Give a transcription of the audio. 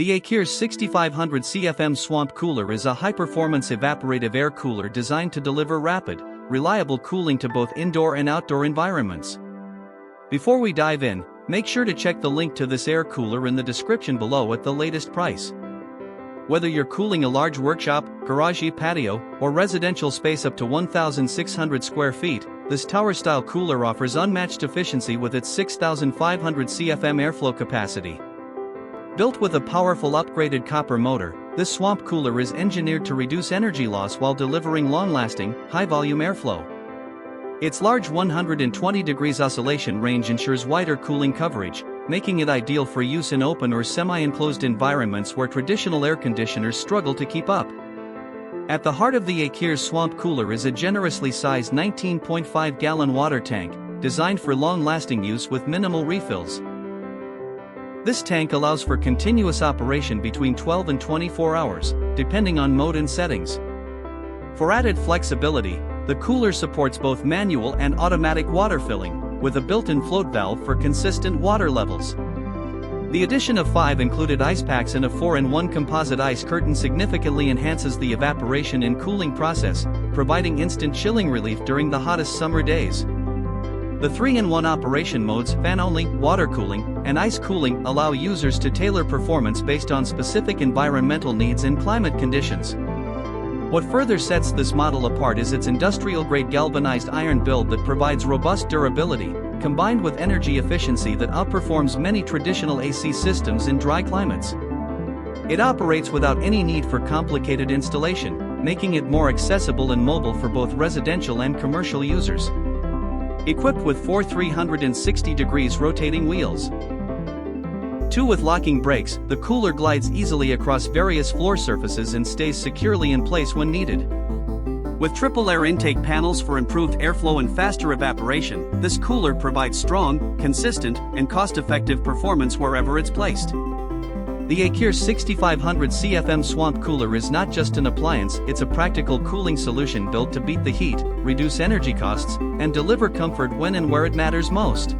The AKIRES 6500CFM Swamp Cooler is a high-performance evaporative air cooler designed to deliver rapid, reliable cooling to both indoor and outdoor environments. Before we dive in, make sure to check the link to this air cooler in the description below at the latest price. Whether you're cooling a large workshop, garage, patio, or residential space up to 1,600 square feet, this tower-style cooler offers unmatched efficiency with its 6,500 CFM airflow capacity. Built with a powerful upgraded copper motor, this swamp cooler is engineered to reduce energy loss while delivering long-lasting, high-volume airflow. Its large 120 degrees oscillation range ensures wider cooling coverage, making it ideal for use in open or semi-enclosed environments where traditional air conditioners struggle to keep up. At the heart of the AKIRES Swamp Cooler is a generously sized 19.5-gallon water tank, designed for long-lasting use with minimal refills. This tank allows for continuous operation between 12 and 24 hours, depending on mode and settings. For added flexibility, the cooler supports both manual and automatic water filling, with a built-in float valve for consistent water levels. The addition of 5 included ice packs and a 4-in-1 composite ice curtain significantly enhances the evaporation and cooling process, providing instant chilling relief during the hottest summer days. The 3-in-1 operation modes, fan-only, water cooling, and ice cooling, allow users to tailor performance based on specific environmental needs and climate conditions. What further sets this model apart is its industrial-grade galvanized iron build that provides robust durability, combined with energy efficiency that outperforms many traditional AC systems in dry climates. It operates without any need for complicated installation, making it more accessible and mobile for both residential and commercial users. Equipped with 4 360 degrees rotating wheels. 2 with locking brakes, the cooler glides easily across various floor surfaces and stays securely in place when needed. With triple air intake panels for improved airflow and faster evaporation, this cooler provides strong, consistent, and cost-effective performance wherever it's placed. The AKIRES 6500CFM Swamp Cooler is not just an appliance, it's a practical cooling solution built to beat the heat, reduce energy costs, and deliver comfort when and where it matters most.